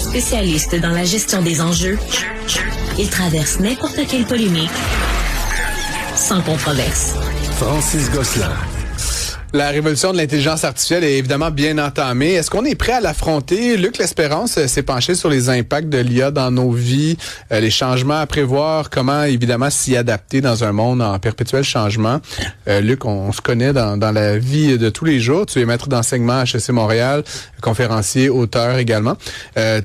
Spécialiste dans la gestion des enjeux, il traverse n'importe quelle polémique sans controverse. Francis Gosselin. La révolution de l'intelligence artificielle est évidemment bien entamée. Est-ce qu'on est prêt à l'affronter? Luc L'Espérance s'est penché sur les impacts de l'IA dans nos vies, les changements à prévoir, comment évidemment s'y adapter dans un monde en perpétuel changement. Luc, on se connaît dans la vie de tous les jours. Tu es maître d'enseignement à HEC Montréal, conférencier, auteur également.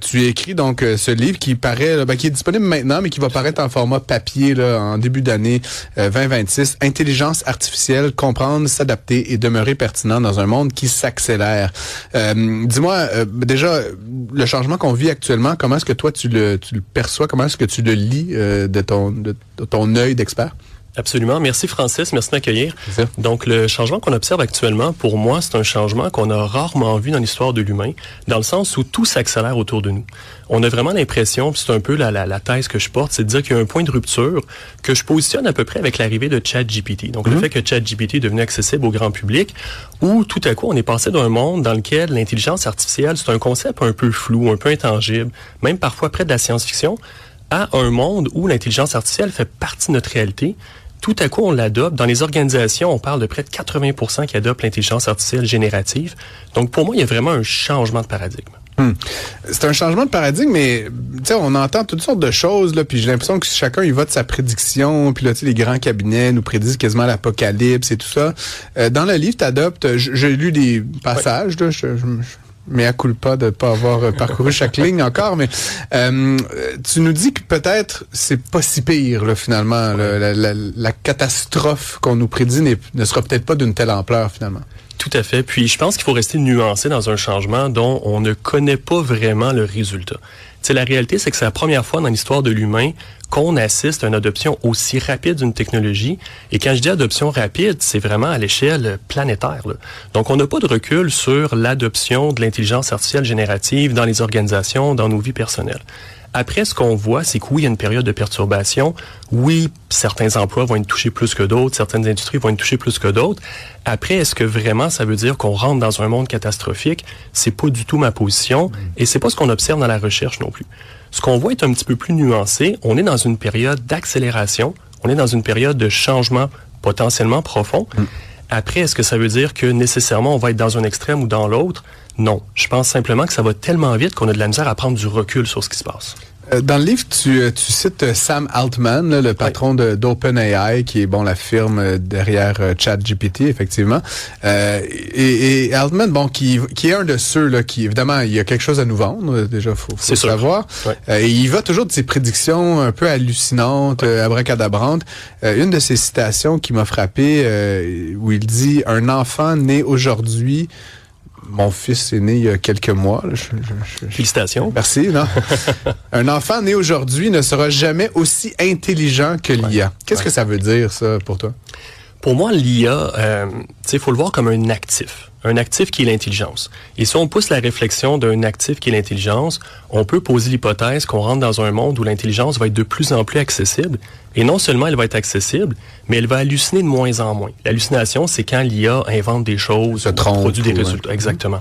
Tu écris donc ce livre qui paraît, qui est disponible maintenant, mais qui va paraître en format papier là, en début d'année 2026. Intelligence artificielle, comprendre, s'adapter et demeurer pertinent dans un monde qui s'accélère. Dis-moi, déjà, le changement qu'on vit actuellement, comment est-ce que toi tu le perçois? Comment est-ce que tu le lis de ton œil d'expert? Absolument. Merci Francis, merci de m'accueillir. Donc le changement qu'on observe actuellement, pour moi, c'est un changement qu'on a rarement vu dans l'histoire de l'humain, dans le sens où tout s'accélère autour de nous. On a vraiment l'impression, puis c'est un peu la thèse que je porte, c'est de dire qu'il y a un point de rupture que je positionne à peu près avec l'arrivée de ChatGPT. Donc le fait que ChatGPT est devenu accessible au grand public, où tout à coup on est passé d'un monde dans lequel l'intelligence artificielle, c'est un concept un peu flou, un peu intangible, même parfois près de la science-fiction, à un monde où l'intelligence artificielle fait partie de notre réalité. Tout à coup, on l'adopte. Dans les organisations, on parle de près de 80% qui adoptent l'intelligence artificielle générative. Donc, pour moi, il y a vraiment un changement de paradigme. C'est un changement de paradigme, mais on entend toutes sortes de choses, là, puis j'ai l'impression que chacun il va de sa prédiction, puis là, les grands cabinets nous prédisent quasiment l'apocalypse et tout ça. Dans le livre, tu adoptes, j'ai lu des passages, là, mais à culpa de ne pas avoir parcouru chaque ligne encore, mais tu nous dis que peut-être c'est pas si pire là, finalement. La catastrophe qu'on nous prédit ne sera peut-être pas d'une telle ampleur finalement. Tout à fait. Puis je pense qu'il faut rester nuancé dans un changement dont on ne connaît pas vraiment le résultat. La réalité, c'est que c'est la première fois dans l'histoire de l'humain qu'on assiste à une adoption aussi rapide d'une technologie. Et quand je dis adoption rapide, c'est vraiment à l'échelle planétaire, là. Donc, on n'a pas de recul sur l'adoption de l'intelligence artificielle générative dans les organisations, dans nos vies personnelles. Après, ce qu'on voit, c'est que oui, il y a une période de perturbation. Oui, certains emplois vont être touchés plus que d'autres, certaines industries vont être touchées plus que d'autres. Après, est-ce que vraiment ça veut dire qu'on rentre dans un monde catastrophique? C'est pas du tout ma position et c'est pas ce qu'on observe dans la recherche non plus. Ce qu'on voit est un petit peu plus nuancé. On est dans une période d'accélération. On est dans une période de changement potentiellement profond. Après, est-ce que ça veut dire que nécessairement on va être dans un extrême ou dans l'autre? Non. Je pense simplement que ça va tellement vite qu'on a de la misère à prendre du recul sur ce qui se passe. Dans le livre, tu cites Sam Altman, là, le patron d'OpenAI, qui est la firme derrière ChatGPT, effectivement. Et Altman, qui est un de ceux là, qui évidemment, il y a quelque chose à nous vendre. Déjà, faut savoir. Et il va toujours de ses prédictions un peu hallucinantes, abracadabrantes. Une de ses citations qui m'a frappé, où il dit: un enfant né aujourd'hui. Mon fils est né il y a quelques mois. Félicitations. Merci. Non? Un enfant né aujourd'hui ne sera jamais aussi intelligent que l'IA. Qu'est-ce que ça veut dire, ça, pour toi? Pour moi, l'IA, faut le voir comme un actif. Un actif qui est l'intelligence. Et si on pousse la réflexion d'un actif qui est l'intelligence, on peut poser l'hypothèse qu'on rentre dans un monde où l'intelligence va être de plus en plus accessible. Et non seulement elle va être accessible, mais elle va halluciner de moins en moins. L'hallucination, c'est quand l'IA invente des choses, produit des résultats. Exactement.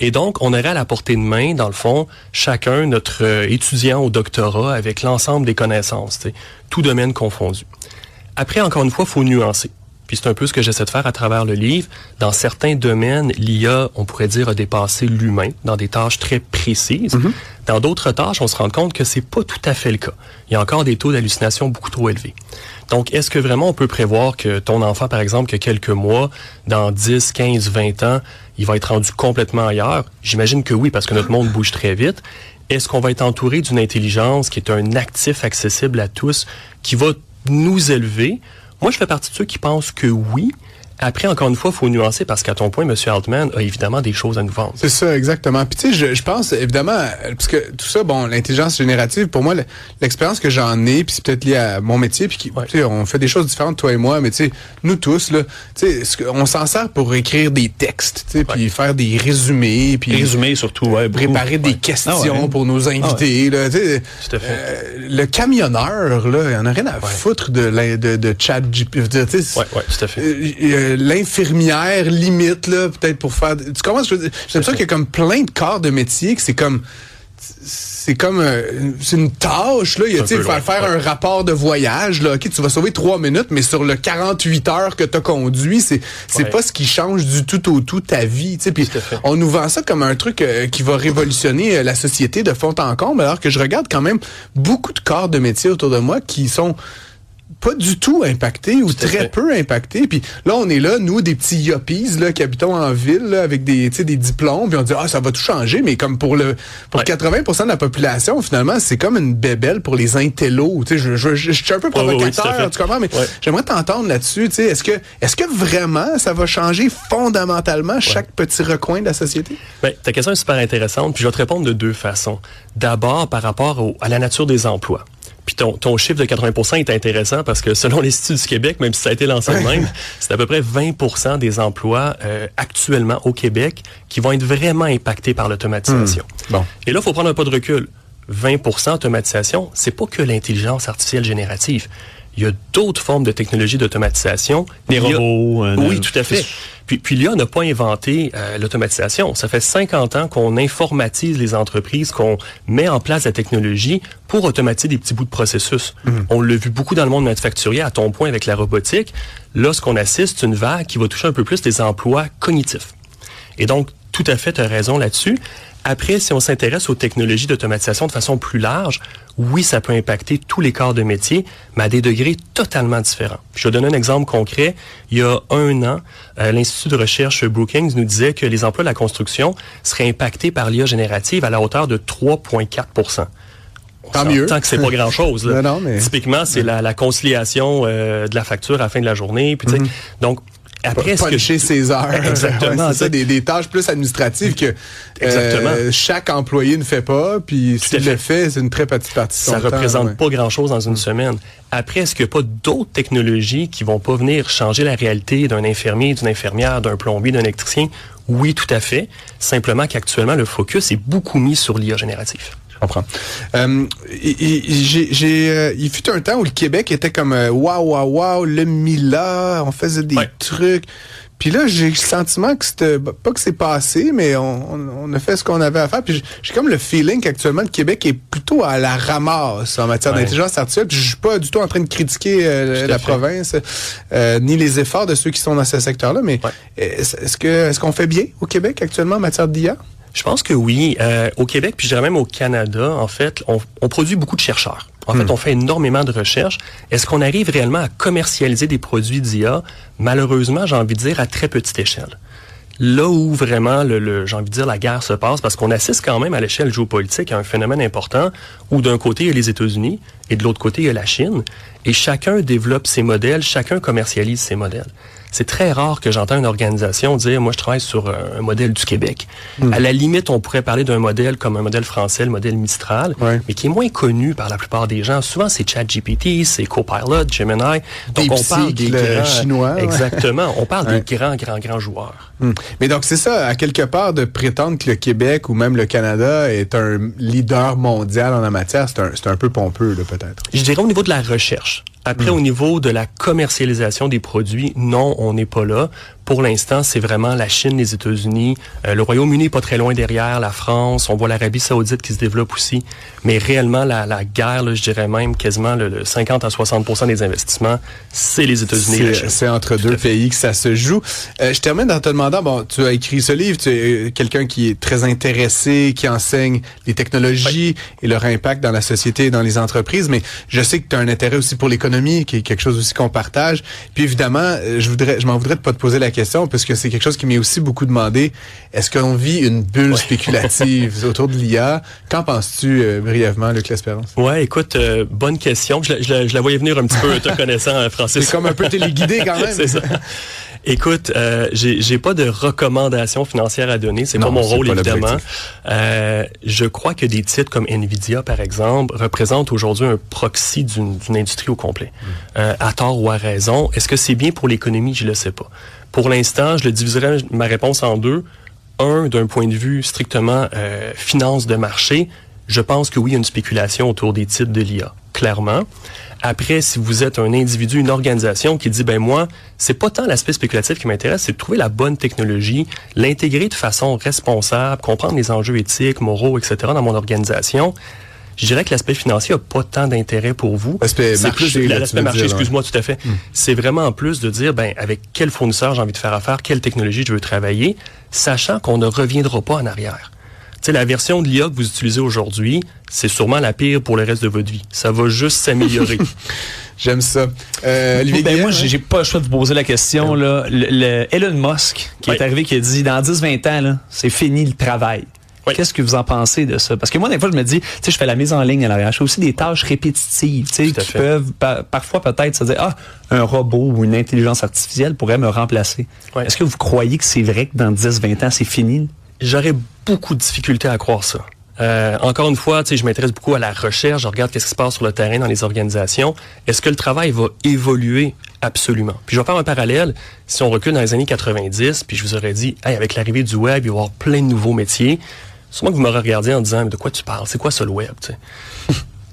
Et donc, on aurait à la portée de main, dans le fond, chacun, notre étudiant au doctorat, avec l'ensemble des connaissances, tout domaine confondu. Après, encore une fois, il faut nuancer. Puis c'est un peu ce que j'essaie de faire à travers le livre. Dans certains domaines, l'IA, on pourrait dire, a dépassé l'humain dans des tâches très précises. Dans d'autres tâches, on se rend compte que c'est pas tout à fait le cas. Il y a encore des taux d'hallucination beaucoup trop élevés. Donc, est-ce que vraiment on peut prévoir que ton enfant, par exemple, que quelques mois, dans 10, 15, 20 ans, il va être rendu complètement ailleurs? J'imagine que oui, parce que notre monde bouge très vite. Est-ce qu'on va être entouré d'une intelligence qui est un actif accessible à tous, qui va nous élever? Moi, je fais partie de ceux qui pensent que oui. Après, encore une fois, il faut nuancer parce qu'à ton point, M. Altman a évidemment des choses à nous vendre. C'est ça, exactement. Puis tu sais, je pense évidemment, parce que tout ça, l'intelligence générative, pour moi, l'expérience que j'en ai, puis c'est peut-être lié à mon métier, puis tu sais, on fait des choses différentes, toi et moi, mais tu sais, nous tous, là, tu sais, on s'en sert pour écrire des textes, tu sais, puis faire des résumés, puis résumés surtout, préparer des questions pour nos invités, là, tu sais. Tout à fait. Le camionneur, là, il en a rien à foutre de ChatGPT, tu sais. Tout à fait. L'infirmière limite là peut-être pour faire tu comprends ce que je veux dire? J'ai l'impression qu'il y a comme plein de corps de métier que c'est comme c'est comme c'est une tâche là, il faut faire un rapport de voyage là. OK, tu vas sauver 3 minutes, mais sur le 48 heures que tu as conduit, c'est pas ce qui change du tout au tout ta vie, tu sais. Puis on nous vend ça comme un truc qui va révolutionner la société de fond en comble, alors que je regarde quand même beaucoup de corps de métier autour de moi qui sont pas du tout impactés ou très peu impactés. Puis là, on est là, nous, des petits yuppies là, qui habitons en ville là, avec des diplômes, puis on dit ça va tout changer, mais comme pour 80% de la population, finalement, c'est comme une bébelle pour les intellos. Je suis un peu provocateur, tu comprends, mais j'aimerais t'entendre là-dessus. Est-ce que vraiment ça va changer fondamentalement chaque petit recoin de la société? Ben, ta question est super intéressante, puis je vais te répondre de 2 façons. D'abord, par rapport à la nature des emplois. Puis ton chiffre de 80% est intéressant parce que selon l'Institut du Québec, même si ça a été lancé de même, c'est à peu près 20% des emplois actuellement au Québec qui vont être vraiment impactés par l'automatisation. Bon. Et là, il faut prendre un pas de recul. 20% automatisation, c'est pas que l'intelligence artificielle générative. Il y a d'autres formes de technologies d'automatisation. Des robots. Oui, tout à fait. Puis l'IA n'a pas inventé l'automatisation. Ça fait 50 ans qu'on informatise les entreprises, qu'on met en place la technologie pour automatiser des petits bouts de processus. On l'a vu beaucoup dans le monde manufacturier, à ton point avec la robotique. Là, ce qu'on assiste, c'est une vague qui va toucher un peu plus les emplois cognitifs. Et donc, tout à fait, tu as raison là-dessus. Après, si on s'intéresse aux technologies d'automatisation de façon plus large, oui, ça peut impacter tous les corps de métier, mais à des degrés totalement différents. Je vais donner un exemple concret. Il y a 1 an, l'Institut de recherche Brookings nous disait que les emplois de la construction seraient impactés par l'IA générative à la hauteur de 3,4%. Tant mieux. Tant que c'est pas grand-chose. Là. Non, mais... Typiquement, c'est la conciliation de la facture à la fin de la journée. Puis, donc, après, puncher ses heures. Exactement. C'est ça, des tâches plus administratives que chaque employé ne fait pas. Puis s'il le fait, c'est une très petite partie de son temps. Ça représente pas grand-chose dans une semaine. Après, est-ce qu'il n'y a pas d'autres technologies qui vont pas venir changer la réalité d'un infirmier, d'une infirmière, d'un plombier, d'un électricien? Oui, tout à fait. Simplement qu'actuellement, le focus est beaucoup mis sur l'IA génératif. Je comprends. Il fut un temps où le Québec était comme wow, le Mila, on faisait des trucs. Puis là, j'ai le sentiment que c'était pas que c'est passé, mais on a fait ce qu'on avait à faire. Puis j'ai comme le feeling qu'actuellement le Québec est plutôt à la ramasse en matière d'intelligence artificielle. Puis je suis pas du tout en train de critiquer la province ni les efforts de ceux qui sont dans ce secteur-là. Mais est-ce qu'on fait bien au Québec actuellement en matière d'IA? Je pense que oui. Au Québec, puis je dirais même au Canada, en fait, on produit beaucoup de chercheurs. En fait, on fait énormément de recherches. Est-ce qu'on arrive réellement à commercialiser des produits d'IA? Malheureusement, j'ai envie de dire, à très petite échelle. Là où vraiment, j'ai envie de dire, la guerre se passe, parce qu'on assiste quand même à l'échelle géopolitique à un phénomène important où d'un côté, il y a les États-Unis et de l'autre côté, il y a la Chine. Et chacun développe ses modèles, chacun commercialise ses modèles. C'est très rare que j'entends une organisation dire « Moi, je travaille sur un modèle du Québec ». À la limite, on pourrait parler d'un modèle comme un modèle français, le modèle Mistral, mais qui est moins connu par la plupart des gens. Souvent, c'est ChatGPT, c'est Copilot, Gemini. Donc, on parle des grands... chinois. Exactement. On parle des grands joueurs. Mais donc, c'est ça, à quelque part, de prétendre que le Québec ou même le Canada est un leader mondial en la matière, c'est un peu pompeux, là, peut-être. Je dirais au niveau de la recherche. Après, au niveau de la commercialisation des produits, non, on n'est pas là. Pour l'instant, c'est vraiment la Chine, les États-Unis. Le Royaume-Uni est pas très loin derrière, la France. On voit l'Arabie saoudite qui se développe aussi. Mais réellement, la guerre, là, je dirais même quasiment le 50 à 60% des investissements, c'est les États-Unis et la Chine. C'est entre deux pays que ça se joue. Je termine en te demandant, bon, tu as écrit ce livre, tu es quelqu'un qui est très intéressé, qui enseigne les technologies et leur impact dans la société et dans les entreprises, mais je sais que tu as un intérêt aussi pour l'économie, qui est quelque chose aussi qu'on partage. Puis évidemment, je m'en voudrais de pas te poser la question, parce que c'est quelque chose qui m'est aussi beaucoup demandé. Est-ce qu'on vit une bulle spéculative autour de l'IA? Qu'en penses-tu brièvement, Luc L'Espérance? Ouais, écoute, bonne question. Je la voyais venir un petit peu te connaissant, Francis. C'est comme un peu téléguidé quand même. C'est ça. Écoute, j'ai pas de recommandations financières à donner. C'est pas mon rôle, évidemment. Je crois que des titres comme Nvidia, par exemple, représentent aujourd'hui un proxy d'une industrie au complet. À tort ou à raison. Est-ce que c'est bien pour l'économie? Je le sais pas. Pour l'instant, je le diviserai ma réponse en deux. Un, d'un point de vue strictement finance de marché, je pense que oui, il y a une spéculation autour des titres de l'IA. clairement. Après, si vous êtes un individu, une organisation qui dit, moi, c'est pas tant l'aspect spéculatif qui m'intéresse, c'est de trouver la bonne technologie, l'intégrer de façon responsable, comprendre les enjeux éthiques, moraux, etc. dans mon organisation. Je dirais que l'aspect financier n'a pas tant d'intérêt pour vous. L'aspect marché, excuse-moi, tout à fait. C'est vraiment en plus de dire, avec quel fournisseur j'ai envie de faire affaire, quelle technologie je veux travailler, sachant qu'on ne reviendra pas en arrière. Tu sais, la version de l'IA que vous utilisez aujourd'hui, c'est sûrement la pire pour le reste de votre vie. Ça va juste s'améliorer. J'aime ça. Olivier Guillet, moi, j'ai pas le choix de vous poser la question. Là. Le Elon Musk, qui est arrivé, qui a dit, dans 10-20 ans, là, c'est fini le travail. Oui. Qu'est-ce que vous en pensez de ça? Parce que moi, des fois, je me dis, je fais la mise en ligne à l'arrière. Je fais aussi des tâches répétitives, qui peuvent parfois peut-être se dire, un robot ou une intelligence artificielle pourrait me remplacer. Oui. Est-ce que vous croyez que c'est vrai que dans 10-20 ans, c'est fini? J'aurais beaucoup de difficultés à croire ça. Encore une fois, je m'intéresse beaucoup à la recherche, je regarde qu'est-ce qui se passe sur le terrain dans les organisations. Est-ce que le travail va évoluer? Absolument. Puis je vais faire un parallèle. Si on recule dans les années 90, puis je vous aurais dit, avec l'arrivée du web, il va y avoir plein de nouveaux métiers. Sûrement que vous m'aurez regardé en disant, mais de quoi tu parles? C'est quoi ça le web?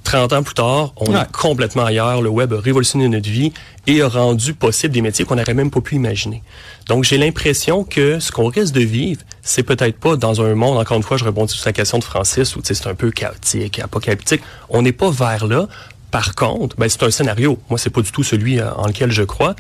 30 ans plus tard, on est complètement ailleurs. Le web a révolutionné notre vie et a rendu possible des métiers qu'on n'aurait même pas pu imaginer. Donc, j'ai l'impression que ce qu'on risque de vivre, c'est peut-être pas dans un monde, encore une fois, je rebondis sur la question de Francis, où c'est un peu chaotique, apocalyptique. On n'est pas vers là. Par contre, c'est un scénario. Moi, c'est pas du tout celui en lequel je crois.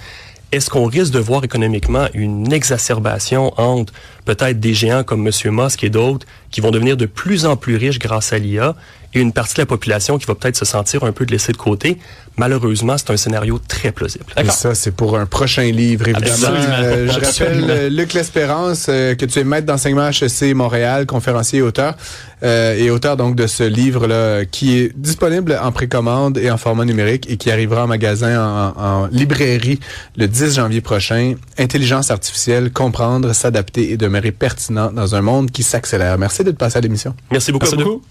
Est-ce qu'on risque de voir économiquement une exacerbation entre peut-être des géants comme M. Musk et d'autres qui vont devenir de plus en plus riches grâce à l'IA et une partie de la population qui va peut-être se sentir un peu laissée de côté? Malheureusement, c'est un scénario très plausible. Et ça, c'est pour un prochain livre, évidemment. Je rappelle, Luc L'Espérance, que tu es maître d'enseignement HEC Montréal, conférencier et auteur donc de ce livre-là qui est disponible en précommande et en format numérique et qui arrivera en magasin, en librairie le 10 janvier prochain. Intelligence artificielle, comprendre, s'adapter et demeurer pertinent dans un monde qui s'accélère. Merci d'être passé à l'émission. Merci beaucoup.